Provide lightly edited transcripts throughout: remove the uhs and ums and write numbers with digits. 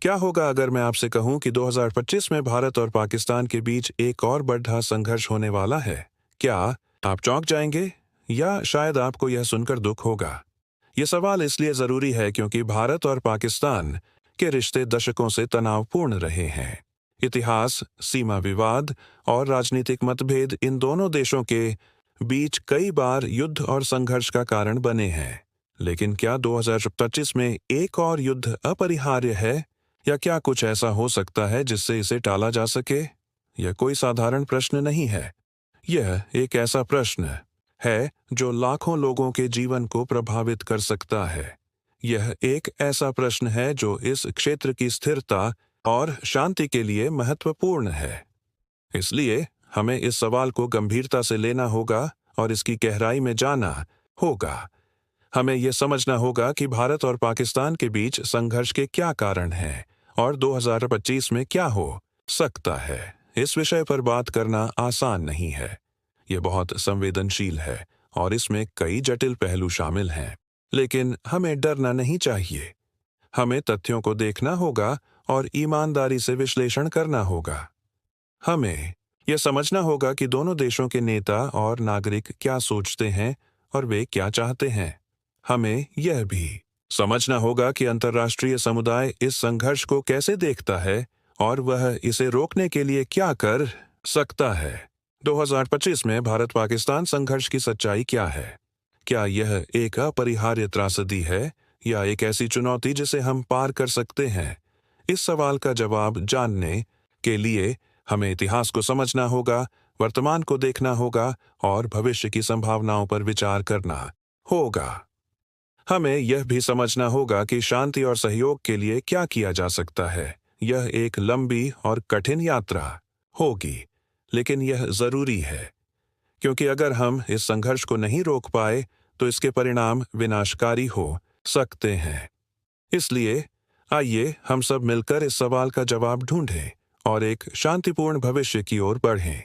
क्या होगा अगर मैं आपसे कहूं कि 2025 में भारत और पाकिस्तान के बीच एक और बड़ा संघर्ष होने वाला है? क्या आप चौंक जाएंगे या शायद आपको यह सुनकर दुख होगा? यह सवाल इसलिए जरूरी है क्योंकि भारत और पाकिस्तान के रिश्ते दशकों से तनावपूर्ण रहे हैं। इतिहास, सीमा विवाद और राजनीतिक मतभेद इन दोनों देशों के बीच कई बार युद्ध और संघर्ष का कारण बने हैं। लेकिन क्या 2025 में एक और युद्ध अपरिहार्य है, या क्या कुछ ऐसा हो सकता है जिससे इसे टाला जा सके? यह कोई साधारण प्रश्न नहीं है। यह एक ऐसा प्रश्न है जो लाखों लोगों के जीवन को प्रभावित कर सकता है। यह एक ऐसा प्रश्न है जो इस क्षेत्र की स्थिरता और शांति के लिए महत्वपूर्ण है। इसलिए हमें इस सवाल को गंभीरता से लेना होगा और इसकी गहराई में जाना होगा। हमें यह समझना होगा कि भारत और पाकिस्तान के बीच संघर्ष के क्या कारण हैं और 2025 में क्या हो सकता है। इस विषय पर बात करना आसान नहीं है। यह बहुत संवेदनशील है और इसमें कई जटिल पहलू शामिल हैं। लेकिन हमें डरना नहीं चाहिए। हमें तथ्यों को देखना होगा और ईमानदारी से विश्लेषण करना होगा। हमें यह समझना होगा कि दोनों देशों के नेता और नागरिक क्या सोचते हैं और वे क्या चाहते हैं। हमें यह भी समझना होगा कि अंतर्राष्ट्रीय समुदाय इस संघर्ष को कैसे देखता है और वह इसे रोकने के लिए क्या कर सकता है। 2025 में भारत पाकिस्तान संघर्ष की सच्चाई क्या है? क्या यह एक अपरिहार्य त्रासदी है या एक ऐसी चुनौती जिसे हम पार कर सकते हैं? इस सवाल का जवाब जानने के लिए हमें इतिहास को समझना होगा, वर्तमान को देखना होगा और भविष्य की संभावनाओं पर विचार करना होगा। हमें यह भी समझना होगा कि शांति और सहयोग के लिए क्या किया जा सकता है। यह एक लंबी और कठिन यात्रा होगी, लेकिन यह जरूरी है, क्योंकि अगर हम इस संघर्ष को नहीं रोक पाए तो इसके परिणाम विनाशकारी हो सकते हैं। इसलिए आइए हम सब मिलकर इस सवाल का जवाब ढूंढें और एक शांतिपूर्ण भविष्य की ओर बढ़ें।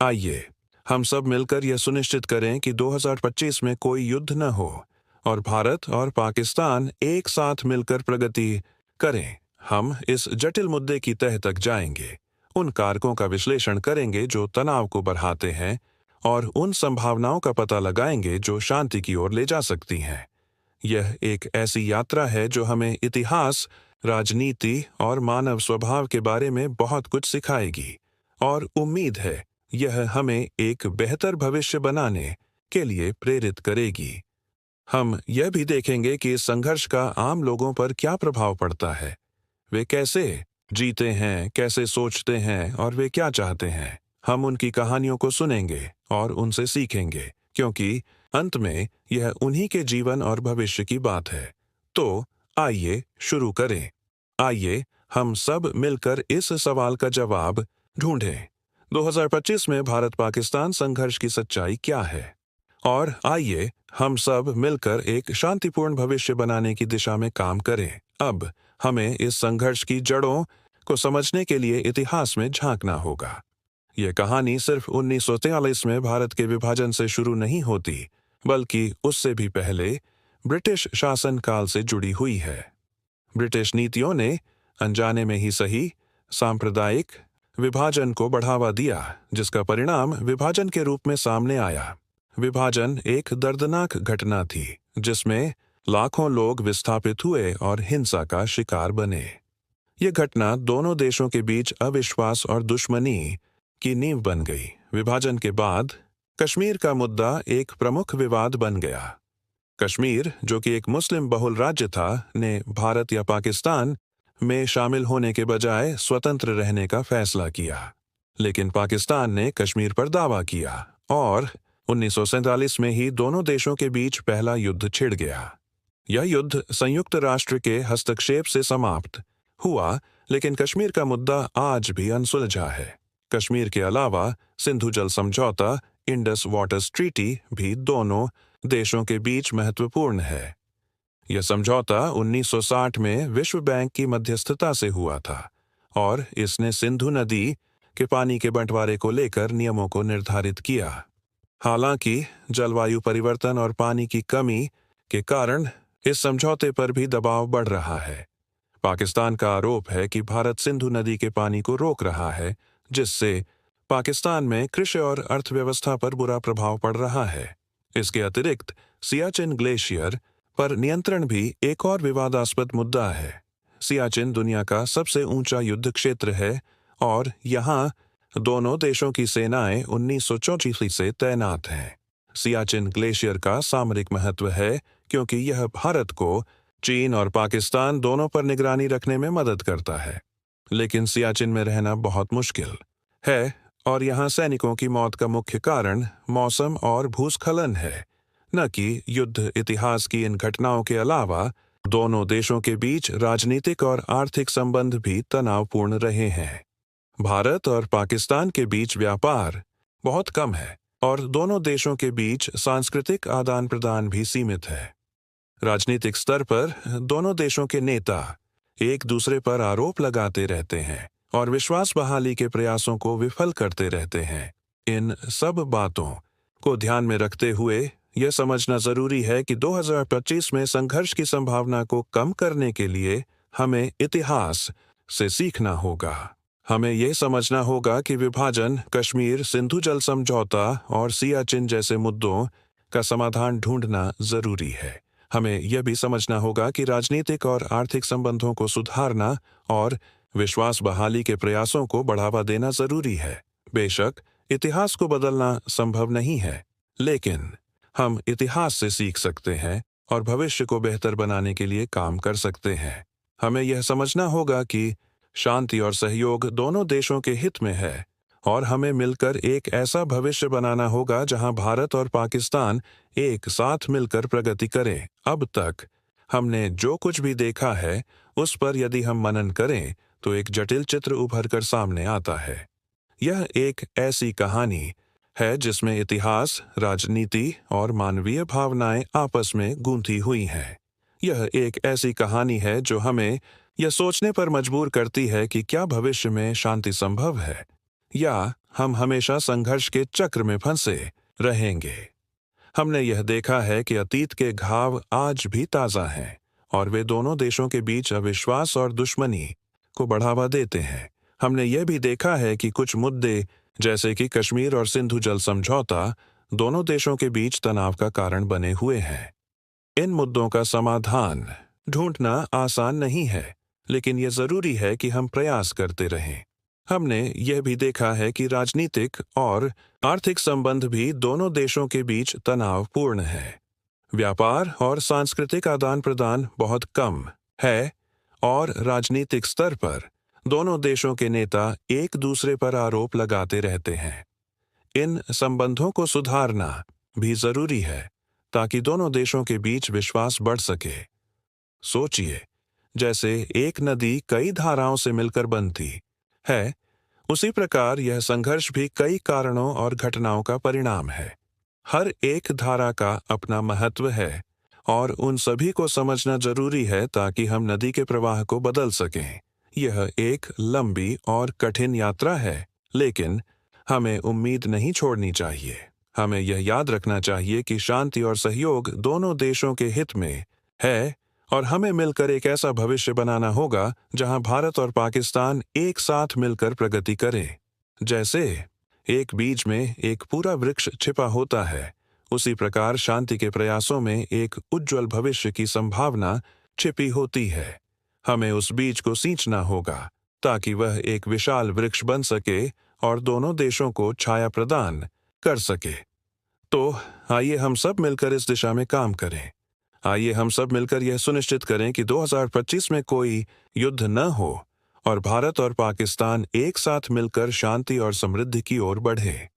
आइए हम सब मिलकर यह सुनिश्चित करें कि 2025 में कोई युद्ध न हो और भारत और पाकिस्तान एक साथ मिलकर प्रगति करें। हम इस जटिल मुद्दे की तह तक जाएंगे, उन कारकों का विश्लेषण करेंगे जो तनाव को बढ़ाते हैं और उन संभावनाओं का पता लगाएंगे जो शांति की ओर ले जा सकती हैं। यह एक ऐसी यात्रा है जो हमें इतिहास, राजनीति और मानव स्वभाव के बारे में बहुत कुछ सिखाएगी और उम्मीद है यह हमें एक बेहतर भविष्य बनाने के लिए प्रेरित करेगी। हम यह भी देखेंगे कि इस संघर्ष का आम लोगों पर क्या प्रभाव पड़ता है। वे कैसे जीते हैं, कैसे सोचते हैं और वे क्या चाहते हैं। हम उनकी कहानियों को सुनेंगे और उनसे सीखेंगे, क्योंकि अंत में यह उन्हीं के जीवन और भविष्य की बात है। तो आइए शुरू करें। आइए हम सब मिलकर इस सवाल का जवाब ढूंढें। 2025 में भारत पाकिस्तान संघर्ष की सच्चाई क्या है? और आइए हम सब मिलकर एक शांतिपूर्ण भविष्य बनाने की दिशा में काम करें। अब हमें इस संघर्ष की जड़ों को समझने के लिए इतिहास में झांकना होगा। यह कहानी सिर्फ 1943 में भारत के विभाजन से शुरू नहीं होती, बल्कि उससे भी पहले ब्रिटिश शासन काल से जुड़ी हुई है। ब्रिटिश नीतियों ने अनजाने में ही सही सांप्रदायिक विभाजन को बढ़ावा दिया, जिसका परिणाम विभाजन के रूप में सामने आया। विभाजन एक दर्दनाक घटना थी जिसमें लाखों लोग विस्थापित हुए और हिंसा का शिकार बने। यह घटना दोनों देशों के बीच अविश्वास और दुश्मनी की नींव बन गई। विभाजन के बाद कश्मीर का मुद्दा एक प्रमुख विवाद बन गया। कश्मीर, जो कि एक मुस्लिम बहुल राज्य था, ने भारत या पाकिस्तान में शामिल होने के बजाय स्वतंत्र रहने का फैसला किया। लेकिन पाकिस्तान ने कश्मीर पर दावा किया और 1947 में ही दोनों देशों के बीच पहला युद्ध छिड़ गया। यह युद्ध संयुक्त राष्ट्र के हस्तक्षेप से समाप्त हुआ, लेकिन कश्मीर का मुद्दा आज भी अनसुलझा है। कश्मीर के अलावा सिंधु जल समझौता, इंडस वाटर्स ट्रीटी भी दोनों देशों के बीच महत्वपूर्ण है। यह समझौता 1960 में विश्व बैंक की मध्यस्थता से हुआ था और इसने सिंधु नदी के पानी के बंटवारे को लेकर नियमों को निर्धारित किया। हालांकि जलवायु परिवर्तन और पानी की कमी के कारण इस समझौते पर भी दबाव बढ़ रहा है। पाकिस्तान का आरोप है कि भारत सिंधु नदी के पानी को रोक रहा है, जिससे पाकिस्तान में कृषि और अर्थव्यवस्था पर बुरा प्रभाव पड़ रहा है। इसके अतिरिक्त सियाचिन ग्लेशियर पर नियंत्रण भी एक और विवादास्पद मुद्दा है। सियाचिन दुनिया का सबसे ऊंचा युद्ध क्षेत्र है और यहाँ दोनों देशों की सेनाएं 1984 से तैनात हैं। सियाचिन ग्लेशियर का सामरिक महत्व है क्योंकि यह भारत को चीन और पाकिस्तान दोनों पर निगरानी रखने में मदद करता है। लेकिन सियाचिन में रहना बहुत मुश्किल है और यहाँ सैनिकों की मौत का मुख्य कारण मौसम और भूस्खलन है, न कि युद्ध। इतिहास की इन घटनाओं के अलावा दोनों देशों के बीच राजनीतिक और आर्थिक संबंध भी तनावपूर्ण रहे हैं। भारत और पाकिस्तान के बीच व्यापार बहुत कम है और दोनों देशों के बीच सांस्कृतिक आदान प्रदान भी सीमित है। राजनीतिक स्तर पर दोनों देशों के नेता एक दूसरे पर आरोप लगाते रहते हैं और विश्वास बहाली के प्रयासों को विफल करते रहते हैं। इन सब बातों को ध्यान में रखते हुए यह समझना जरूरी है कि 2025 में संघर्ष की संभावना को कम करने के लिए हमें इतिहास से सीखना होगा। हमें यह समझना होगा कि विभाजन, कश्मीर, सिंधु जल समझौता और सियाचिन जैसे मुद्दों का समाधान ढूंढना जरूरी है। हमें यह भी समझना होगा कि राजनीतिक और आर्थिक संबंधों को सुधारना और विश्वास बहाली के प्रयासों को बढ़ावा देना जरूरी है। बेशक इतिहास को बदलना संभव नहीं है, लेकिन हम इतिहास से सीख सकते हैं और भविष्य को बेहतर बनाने के लिए काम कर सकते हैं। हमें यह समझना होगा कि शांति और सहयोग दोनों देशों के हित में है और हमें मिलकर एक ऐसा भविष्य बनाना होगा जहां भारत और पाकिस्तान एक साथ मिलकर प्रगति करें। अब तक हमने जो कुछ भी देखा है उस पर यदि हम मनन करें तो एक जटिल चित्र उभर कर सामने आता है। यह एक ऐसी कहानी है जिसमें इतिहास, राजनीति और मानवीय भावनाएं आपस में गूंथी हुई हैं। यह एक ऐसी कहानी है जो हमें यह सोचने पर मजबूर करती है कि क्या भविष्य में शांति संभव है या हम हमेशा संघर्ष के चक्र में फंसे रहेंगे। हमने यह देखा है कि अतीत के घाव आज भी ताज़ा हैं और वे दोनों देशों के बीच अविश्वास और दुश्मनी को बढ़ावा देते हैं। हमने यह भी देखा है कि कुछ मुद्दे जैसे कि कश्मीर और सिंधु जल समझौता दोनों देशों के बीच तनाव का कारण बने हुए हैं। इन मुद्दों का समाधान ढूंढना आसान नहीं है, लेकिन यह जरूरी है कि हम प्रयास करते रहें। हमने यह भी देखा है कि राजनीतिक और आर्थिक संबंध भी दोनों देशों के बीच तनावपूर्ण है। व्यापार और सांस्कृतिक आदान प्रदान बहुत कम है और राजनीतिक स्तर पर दोनों देशों के नेता एक दूसरे पर आरोप लगाते रहते हैं। इन संबंधों को सुधारना भी जरूरी है ताकि दोनों देशों के बीच विश्वास बढ़ सके। सोचिए, जैसे एक नदी कई धाराओं से मिलकर बनती है, उसी प्रकार यह संघर्ष भी कई कारणों और घटनाओं का परिणाम है। हर एक धारा का अपना महत्व है और उन सभी को समझना जरूरी है ताकि हम नदी के प्रवाह को बदल सकें। यह एक लंबी और कठिन यात्रा है, लेकिन हमें उम्मीद नहीं छोड़नी चाहिए। हमें यह याद रखना चाहिए कि शांति और सहयोग दोनों देशों के हित में है और हमें मिलकर एक ऐसा भविष्य बनाना होगा जहां भारत और पाकिस्तान एक साथ मिलकर प्रगति करें। जैसे एक बीज में एक पूरा वृक्ष छिपा होता है, उसी प्रकार शांति के प्रयासों में एक उज्ज्वल भविष्य की संभावना छिपी होती है। हमें उस बीज को सींचना होगा ताकि वह एक विशाल वृक्ष बन सके और दोनों देशों को छाया प्रदान कर सके। तो आइए हम सब मिलकर इस दिशा में काम करें। आइए हम सब मिलकर यह सुनिश्चित करें कि 2025 में कोई युद्ध न हो और भारत और पाकिस्तान एक साथ मिलकर शांति और समृद्धि की ओर बढ़े।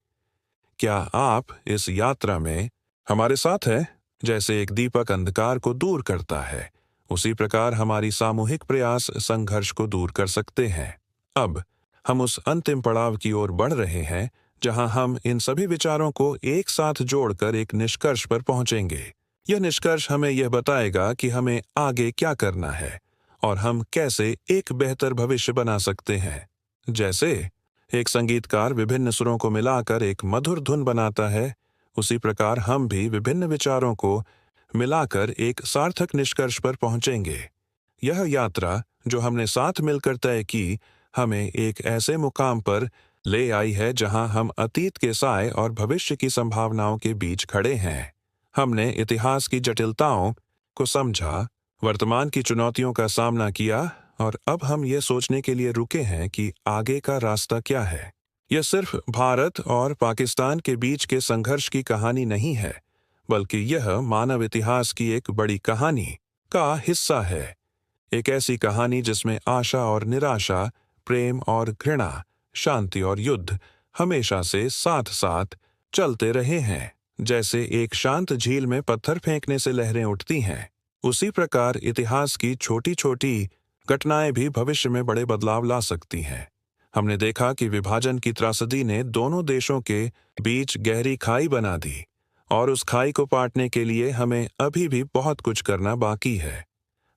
क्या आप इस यात्रा में हमारे साथ हैं? जैसे एक दीपक अंधकार को दूर करता है, उसी प्रकार हमारी सामूहिक प्रयास संघर्ष को दूर कर सकते हैं। अब हम उस अंतिम पड़ाव की ओर बढ़ रहे हैं जहां हम इन सभी विचारों को एक साथ जोड़कर एक निष्कर्ष पर पहुंचेंगे। यह निष्कर्ष हमें यह बताएगा कि हमें आगे क्या करना है और हम कैसे एक बेहतर भविष्य बना सकते हैं। जैसे एक संगीतकार विभिन्न सुरों को मिलाकर एक मधुर धुन बनाता है, उसी प्रकार हम भी विभिन्न विचारों को मिलाकर एक सार्थक निष्कर्ष पर पहुंचेंगे। यह यात्रा जो हमने साथ मिलकर तय की, हमें एक ऐसे मुकाम पर ले आई है जहां हम अतीत के साए और भविष्य की संभावनाओं के बीच खड़े हैं। हमने इतिहास की जटिलताओं को समझा, वर्तमान की चुनौतियों का सामना किया और अब हम ये सोचने के लिए रुके हैं कि आगे का रास्ता क्या है। यह सिर्फ भारत और पाकिस्तान के बीच के संघर्ष की कहानी नहीं है, बल्कि यह मानव इतिहास की एक बड़ी कहानी का हिस्सा है। एक ऐसी कहानी जिसमें आशा और निराशा, प्रेम और घृणा, शांति और युद्ध हमेशा से साथ साथ चलते रहे हैं। जैसे एक शांत झील में पत्थर फेंकने से लहरें उठती हैं, उसी प्रकार इतिहास की छोटी छोटी घटनाएं भी भविष्य में बड़े बदलाव ला सकती हैं। हमने देखा कि विभाजन की त्रासदी ने दोनों देशों के बीच गहरी खाई बना दी, और उस खाई को पाटने के लिए हमें अभी भी बहुत कुछ करना बाकी है।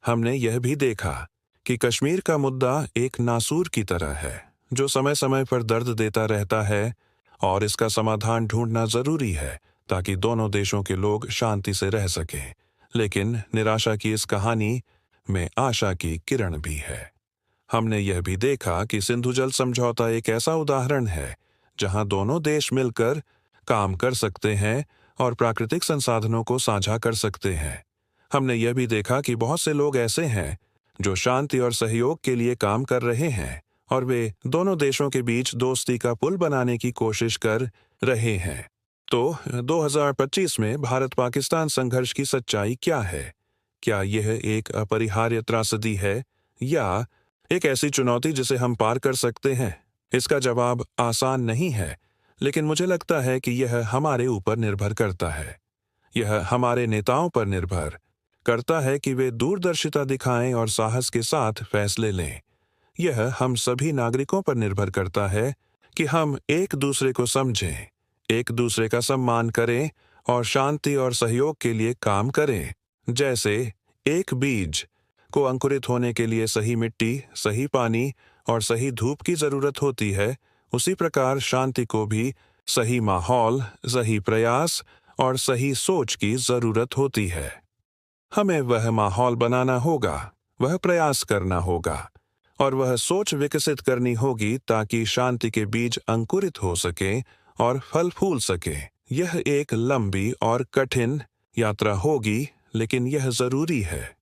हमने यह भी देखा कि कश्मीर का मुद्दा एक नासूर की तरह है, जो समय समय पर दर्द देता रहता है, और इसका समाधान ढूंढना जरूरी है ताकि दोनों देशों के लोग शांति से रह सकें। लेकिन निराशा की इस कहानी में आशा की किरण भी है। हमने यह भी देखा कि सिंधु जल समझौता एक ऐसा उदाहरण है जहां दोनों देश मिलकर काम कर सकते हैं और प्राकृतिक संसाधनों को साझा कर सकते हैं। हमने यह भी देखा कि बहुत से लोग ऐसे हैं जो शांति और सहयोग के लिए काम कर रहे हैं, और वे दोनों देशों के बीच दोस्ती का पुल बनाने की कोशिश कर रहे हैं। तो 2025 में भारत पाकिस्तान संघर्ष की सच्चाई क्या है? क्या यह एक अपरिहार्य त्रासदी है या एक ऐसी चुनौती जिसे हम पार कर सकते हैं? इसका जवाब आसान नहीं है, लेकिन मुझे लगता है कि यह हमारे ऊपर निर्भर करता है। यह हमारे नेताओं पर निर्भर करता है कि वे दूरदर्शिता दिखाएं और साहस के साथ फैसले लें। यह हम सभी नागरिकों पर निर्भर करता है कि हम एक दूसरे को समझें, एक दूसरे का सम्मान करें और शांति और सहयोग के लिए काम करें। जैसे एक बीज को अंकुरित होने के लिए सही मिट्टी, सही पानी और सही धूप की जरूरत होती है, उसी प्रकार शांति को भी सही माहौल, सही प्रयास और सही सोच की जरूरत होती है। हमें वह माहौल बनाना होगा, वह प्रयास करना होगा और वह सोच विकसित करनी होगी ताकि शांति के बीज अंकुरित हो सके और फल फूल सके। यह एक लंबी और कठिन यात्रा होगी, लेकिन यह जरूरी है,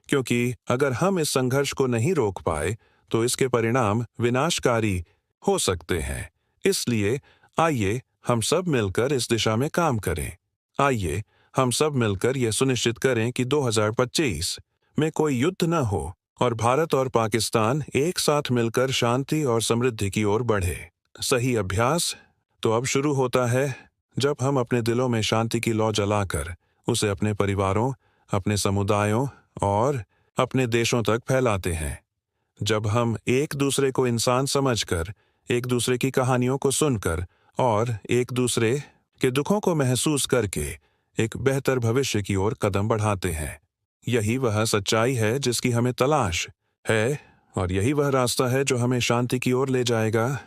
क्योंकि अगर हम इस संघर्ष को नहीं रोक पाए तो इसके परिणाम विनाशकारी हो सकते हैं। इसलिए आइए हम सब मिलकर इस दिशा में काम करें। आइए हम सब मिलकर यह सुनिश्चित करें कि 2025 में कोई युद्ध न हो और भारत और पाकिस्तान एक साथ मिलकर शांति और समृद्धि की ओर बढ़े। सही अभ्यास तो अब शुरू होता है, जब हम अपने दिलों में शांति की लौ जलाकर उसे अपने परिवारों, अपने समुदायों और अपने देशों तक फैलाते हैं। जब हम एक दूसरे को इंसान समझकर, एक दूसरे की कहानियों को सुनकर और एक दूसरे के दुखों को महसूस करके एक बेहतर भविष्य की ओर कदम बढ़ाते हैं। यही वह सच्चाई है जिसकी हमें तलाश है, और यही वह रास्ता है जो हमें शांति की ओर ले जाएगा।